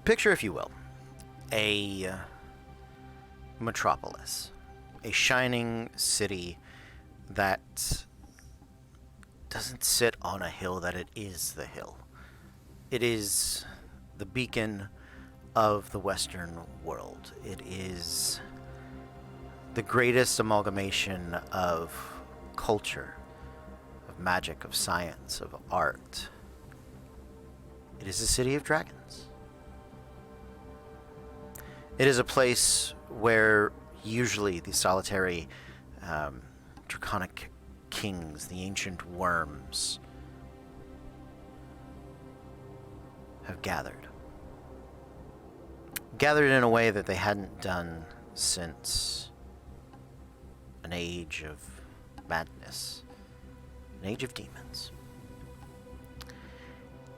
Picture, if you will, a metropolis, a shining city that doesn't sit on a hill, that it is the hill. It is the beacon of the Western world. It is the greatest amalgamation of culture, of magic, of science, of art. It is the city of dragons. It is a place where usually the solitary draconic kings, the ancient worms, have gathered. Gathered in a way that they hadn't done since an age of madness, an age of demons.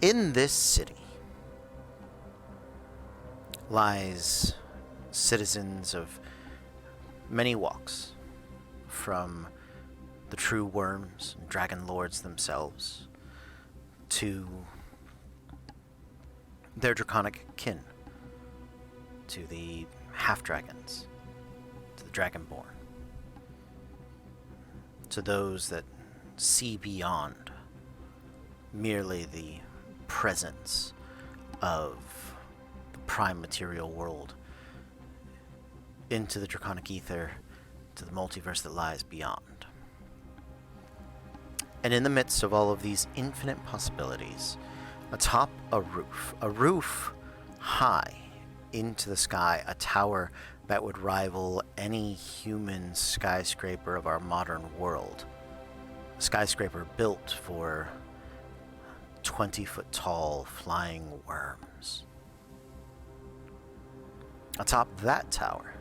In this city lies citizens of many walks, from the true worms and dragon lords themselves to their draconic kin, to the half-dragons, to the dragonborn, to those that see beyond merely the presence of the prime material world into the draconic ether, to the multiverse that lies beyond. And in the midst of all of these infinite possibilities, atop a roof high into the sky, a tower that would rival any human skyscraper of our modern world, a skyscraper built for 20-foot tall flying worms. Atop that tower,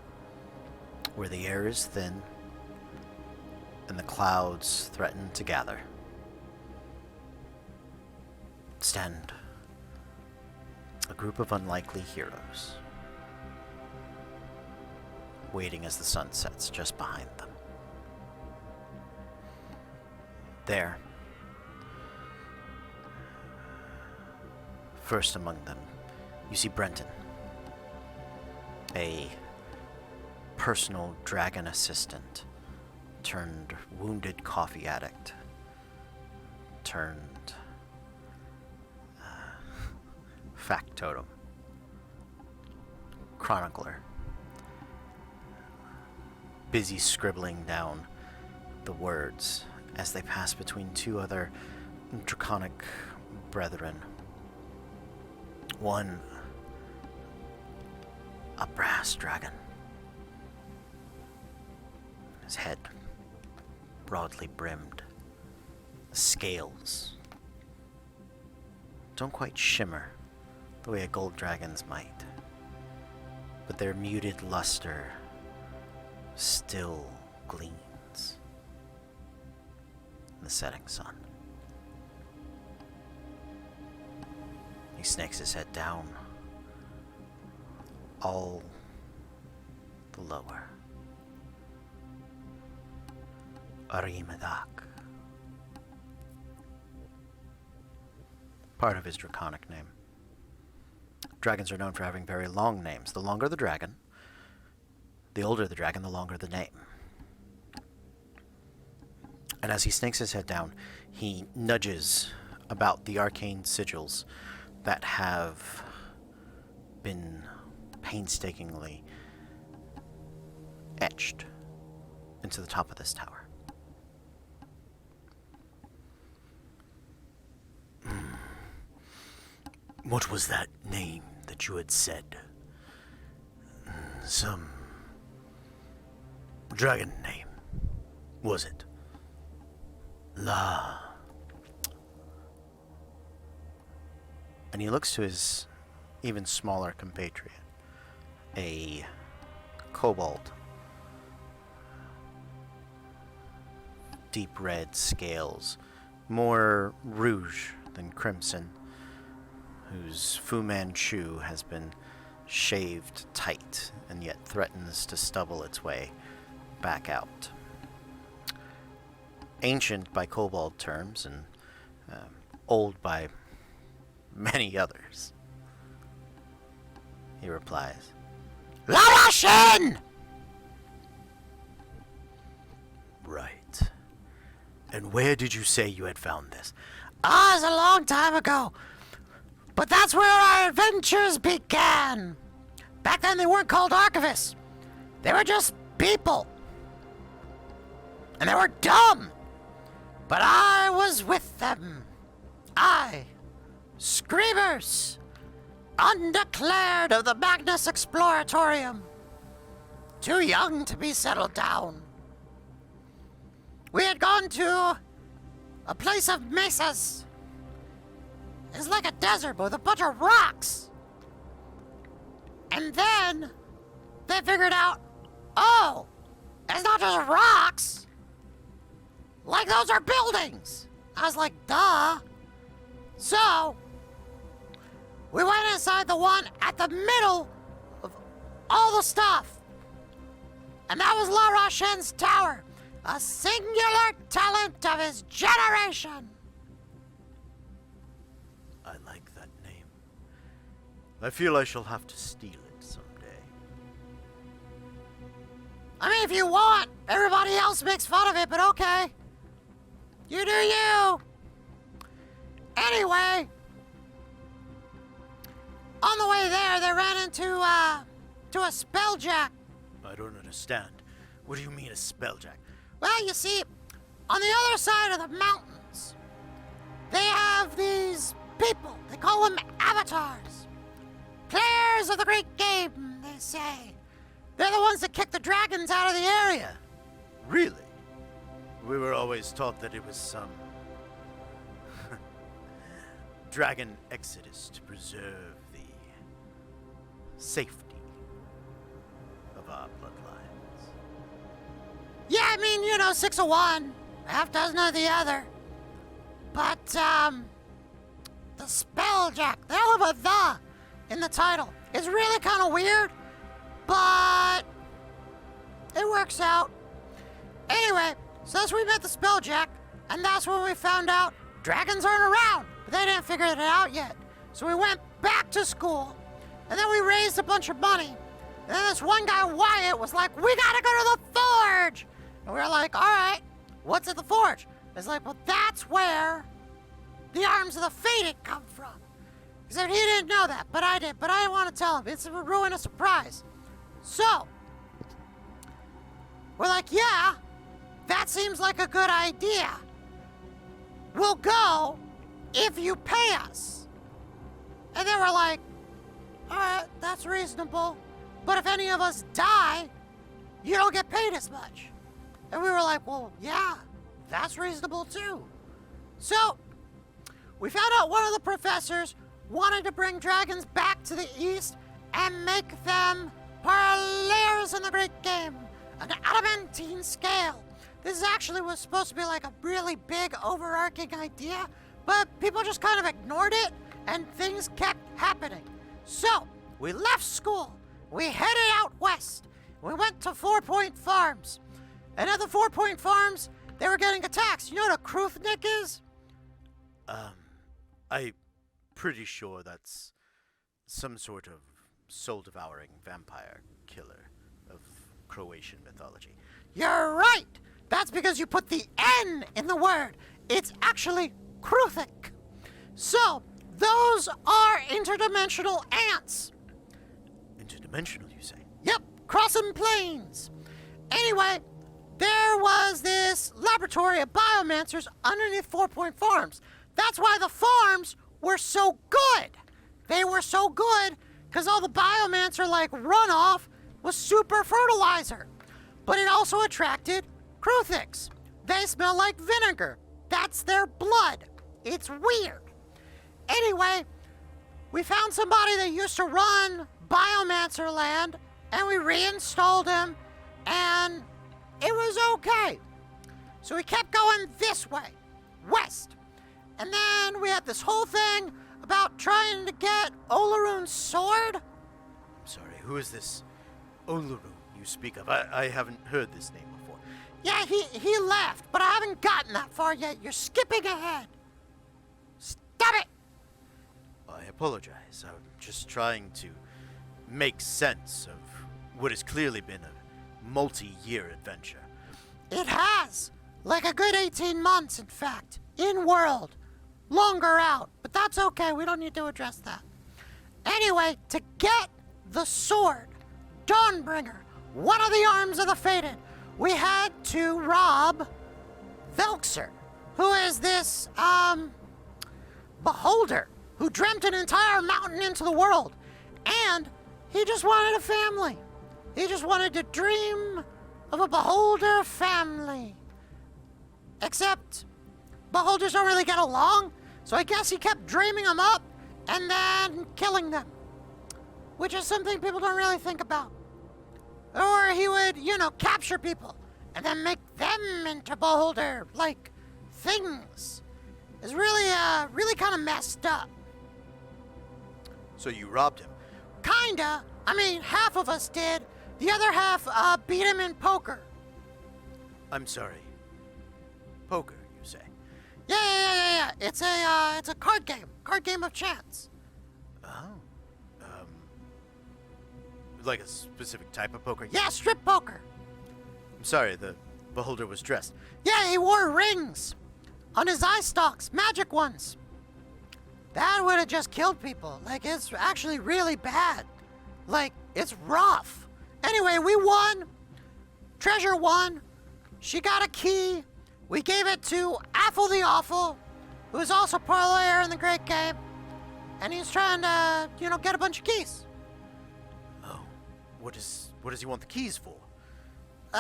where the air is thin and the clouds threaten to gather, stand a group of unlikely heroes, waiting as the sun sets just behind them. There, first among them, you see Brenton, a personal dragon assistant turned wounded coffee addict turned factotum, chronicler, busy scribbling down the words as they pass between two other draconic brethren. One, a brass dragon, his head broadly brimmed, scales don't quite shimmer the way a gold dragon's might, but their muted luster still gleams in the setting sun. He snakes his head down, all the lower. Arimadak. Part of his draconic name. Dragons are known for having very long names. The longer the dragon, the older the dragon, the longer the name. And as he snakes his head down, he nudges about the arcane sigils that have been painstakingly etched into the top of this tower. What was that name that you had said? Some dragon name, was it? La. And he looks to his even smaller compatriot, a kobold. Deep red scales, more rouge than crimson, whose Fu Manchu has been shaved tight and yet threatens to stubble its way back out. Ancient by kobold terms and old by many others. replies. Larashin! Right. And where did you say you had found this? Ah, it was a long time ago. But that's where our adventures began. Back then they weren't called archivists. They were just people. And they were dumb. But I was with them. I, Screebers, undeclared of the Magnus Exploratorium. Too young to be settled down. We had gone to a place of mesas. It's like a desert with a bunch of rocks. And then they figured out, oh, it's not just rocks. Like those are buildings. I was like, duh. So, we went inside the one at the middle of all the stuff. And that was La Rochen's tower. A singular talent of his generation. I like that name. I feel I shall have to steal it someday. I mean, if you want. Everybody else makes fun of it, but okay. You do you. Anyway, on the way there, they ran into a spelljack. I don't understand. What do you mean a spelljack? Well, you see, on the other side of the mountains, they have these people. They call them avatars. Players of the great game, they say. They're the ones that kick the dragons out of the area. Really? We were always taught that it was some dragon exodus to preserve the safety of our bloodlines. Yeah, I mean, 6 of one, half dozen of the other. But, the spelljack, they all have a "the" in the title. It's really kind of weird, but it works out. Anyway, so that's when we met the spelljack, and that's when we found out dragons aren't around, but they didn't figure it out yet. So we went back to school, and then we raised a bunch of money. And then this one guy, Wyatt, was like, we gotta go to the forge! And we were like, all right, what's at the forge? It's like, well, that's where the arms of the fated come from. He said he didn't know that, but I did. But I didn't want to tell him. It's a ruin a surprise. So, we're like, yeah, that seems like a good idea. We'll go if you pay us. And they were like, all right, that's reasonable. But if any of us die, you don't get paid as much. And we were like, well, yeah, that's reasonable too. So, we found out one of the professors wanted to bring dragons back to the east and make them players in the great game, an adamantine scale. This actually was supposed to be like a really big overarching idea, but people just kind of ignored it and things kept happening. So, we left school. We headed out west. We went to 4 Point Farms. And at the 4 Point Farms, they were getting attacked. You know what a Kruthnik is? I'm pretty sure that's some sort of soul-devouring vampire killer of Croatian mythology. You're right! That's because you put the N in the word. It's actually Kruthik. So, those are interdimensional ants. Interdimensional, you say? Yep, crossing planes. Anyway, there was this laboratory of biomancers underneath 4 Point Farms. That's why the farms were so good. They were so good because all the biomancer runoff was super fertilizer. But it also attracted Kruthiks. They smell like vinegar. That's their blood. It's weird. Anyway, we found somebody that used to run Biomancer Land, and we reinstalled him, and it was okay. So we kept going this way, west. And then we had this whole thing about trying to get Olarune's sword. I'm sorry, who is this Olarune you speak of? I haven't heard this name before. Yeah, he left, but I haven't gotten that far yet. You're skipping ahead. Stop it! I apologize. I'm just trying to make sense of what has clearly been a multi-year adventure. It has. Like a good 18 months, in fact. In-world. Longer out. But that's okay. We don't need to address that. Anyway, to get the sword, Dawnbringer, one of the arms of the Fated, we had to rob Velxer, who is this, beholder who dreamt an entire mountain into the world. And he just wanted a family. He just wanted to dream of a beholder family. Except, beholders don't really get along, so I guess he kept dreaming them up and then killing them. Which is something people don't really think about. Or he would, capture people and then make them into beholder, things. It's really kind of messed up. So you robbed him? Kinda. I mean, half of us did. The other half, beat him in poker. I'm sorry. Poker, you say? Yeah. It's a card game. Card game of chance. Oh. Like a specific type of poker? Yeah, strip poker. I'm sorry, the beholder was dressed. Yeah, he wore rings on his eye stalks, magic ones. That would have just killed people. It's actually really bad. It's rough. Anyway, we won. Treasure won. She got a key. We gave it to Affle the Awful, who's also player in the Great Game. And he's trying to, get a bunch of keys. Oh, what does he want the keys for?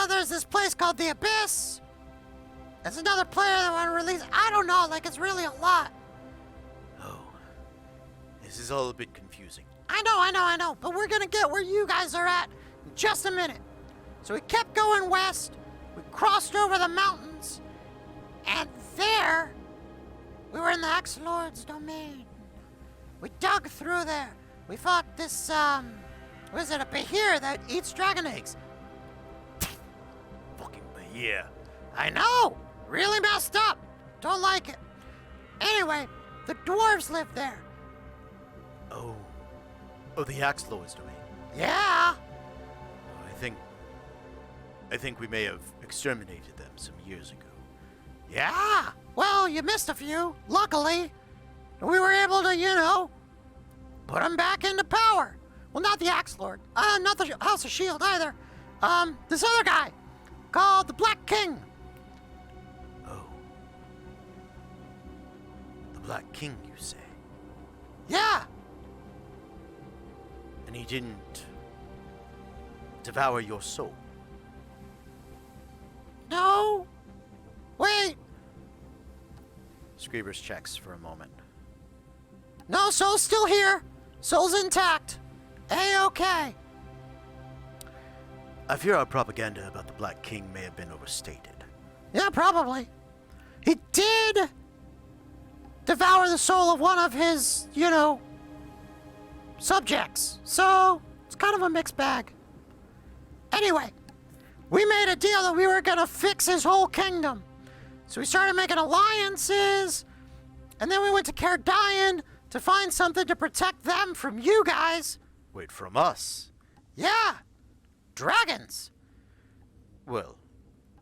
There's this place called the Abyss. There's another player that want to release. I don't know, it's really a lot. Oh, this is all a bit confusing. I know, but we're gonna get where you guys are at in just a minute. So we kept going west, we crossed over the mountains, and there, we were in the Axe-Lord's domain. We dug through there. We fought this, a Behir that eats dragon eggs. Fucking Behir. I know! Really messed up. Don't like it. Anyway, the dwarves live there. Oh, the Axe Lord's domain. Yeah. I think we may have exterminated them some years ago. Yeah. Well, you missed a few. Luckily, we were able to, put them back into power. Well, not the Axe Lord. Not the House of Shield either. This other guy called the Black King. Oh. The Black King, you say? Yeah. And he didn't devour your soul? No. Wait. Screebers checks for a moment. No, soul's still here. Soul's intact. A-okay. I fear our propaganda about the Black King may have been overstated. Yeah, probably. He did devour the soul of one of his, subjects. So, it's kind of a mixed bag. Anyway, we made a deal that we were going to fix his whole kingdom. So we started making alliances, and then we went to Cardian to find something to protect them from you guys. Wait, from us? Yeah, dragons. Well,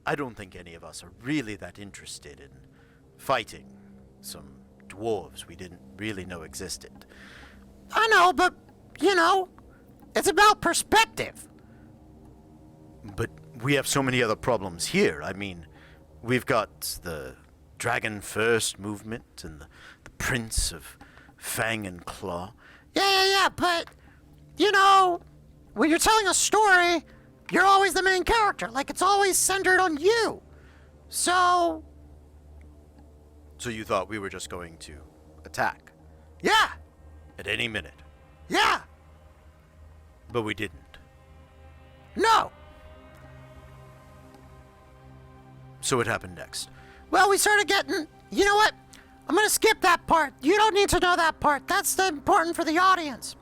I don't think any of us are really that interested in fighting some dwarves we didn't really know existed. I know, but, it's about perspective. But we have so many other problems here. I mean, we've got the Dragon First movement and the Prince of Fang and Claw. Yeah, but, when you're telling a story, you're always the main character. It's always centered on you. So you thought we were just going to attack? Yeah. At any minute? Yeah. But we didn't. No. So what happened next? Well, we started getting... You know what? I'm going to skip that part. You don't need to know that part. That's important for the audience.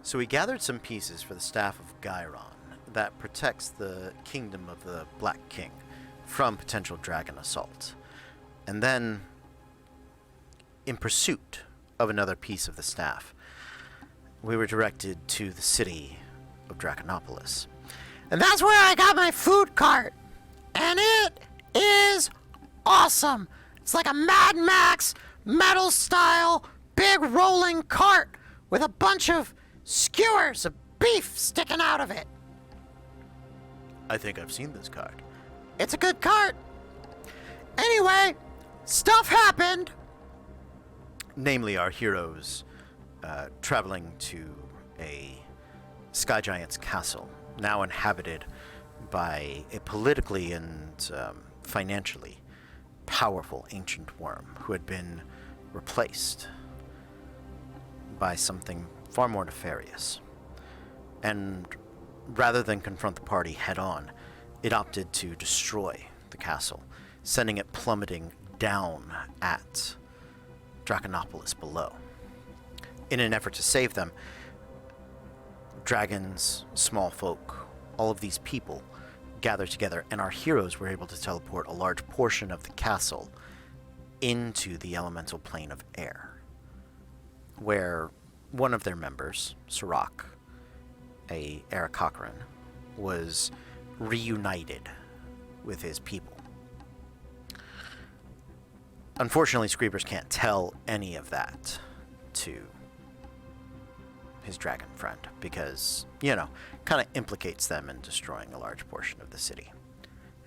So we gathered some pieces for the staff of Gyron that protects the kingdom of the Black King from potential dragon assault. And then, in pursuit of another piece of the staff, we were directed to the city of Draconopolis. And that's where I got my food cart. And it is awesome. It's like a Mad Max metal style big rolling cart with a bunch of skewers of beef sticking out of it. I think I've seen this card. It's a good cart. Anyway, stuff happened. Namely, our heroes traveling to a sky giant's castle, now inhabited by a politically and financially powerful ancient worm who had been replaced by something far more nefarious. And rather than confront the party head on, it opted to destroy the castle, sending it plummeting down at Draconopolis below. In an effort to save them, dragons, small folk, all of these people gathered together, and our heroes were able to teleport a large portion of the castle into the elemental plane of air, where one of their members, Sirach, a Aarakocran, was reunited with his people. Unfortunately, Screebers can't tell any of that to his dragon friend because, kind of implicates them in destroying a large portion of the city.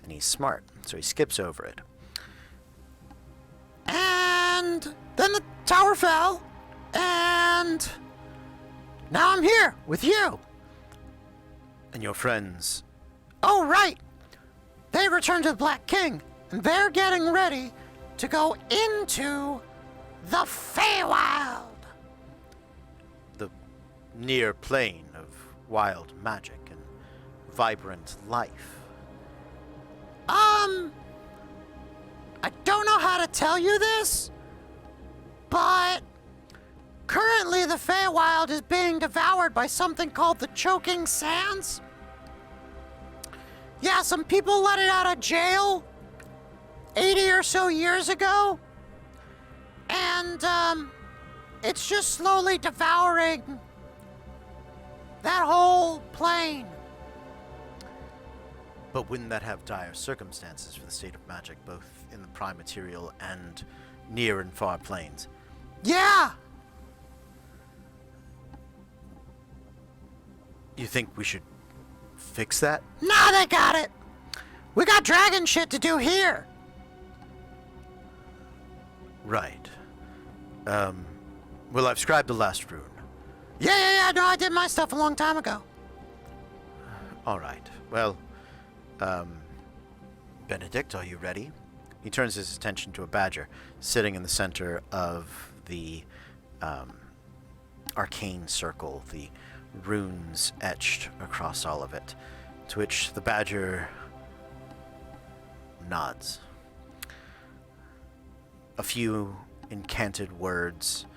And he's smart, so he skips over it. And then the tower fell, and now I'm here with you. And your friends... Oh, right. They returned to the Black King, and they're getting ready to go into the Feywild. The near plane of wild magic and vibrant life. I don't know how to tell you this, but currently the Feywild is being devoured by something called the Choking Sands. Yeah, some people let it out of jail 80 or so years ago, and it's just slowly devouring that whole plane. But wouldn't that have dire circumstances for the state of magic, both in the prime material and near and far planes? Yeah! You think we should fix that? Nah, they got it! We got dragon shit to do here! Right. Well, I've scribed the last rune. Yeah, no, I did my stuff a long time ago. All right. Well, Benedict, are you ready? He turns his attention to a badger sitting in the center of the arcane circle, the runes etched across all of it, to which the badger nods. A few incanted words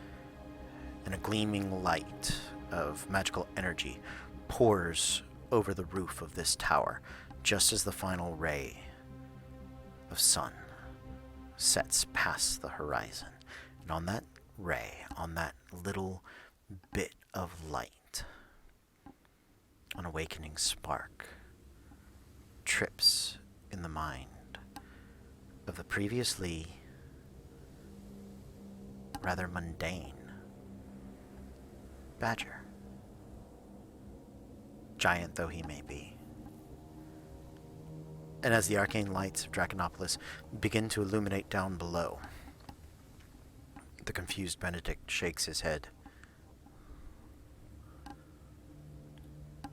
and a gleaming light of magical energy pours over the roof of this tower, just as the final ray of sun sets past the horizon. And on that ray, on that little bit of light, an awakening spark trips in the mind of the previously rather mundane badger, giant though he may be. And as the arcane lights of Draconopolis begin to illuminate down below, the confused Benedict shakes his head.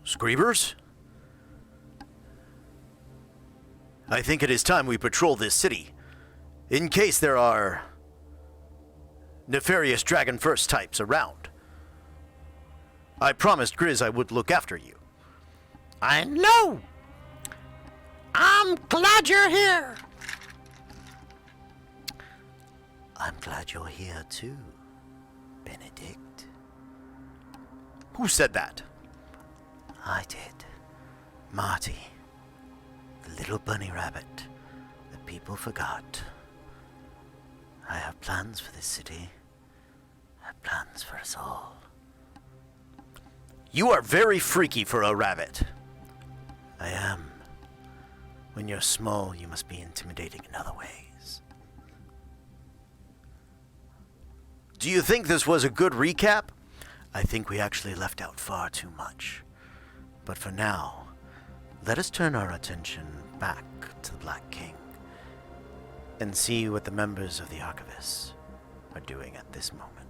Screebers? I think it is time we patrol this city, in case there are nefarious Dragon First types around. I promised Grizz I would look after you. I know! I'm glad you're here! I'm glad you're here too, Benedict. Who said that? I did. Marty. The little bunny rabbit that people forgot. I have plans for this city. I have plans for us all. You are very freaky for a rabbit. I am. When you're small, you must be intimidating in other ways. Do you think this was a good recap? I think we actually left out far too much. But for now, let us turn our attention back to the Black King and see what the members of the Archivists are doing at this moment.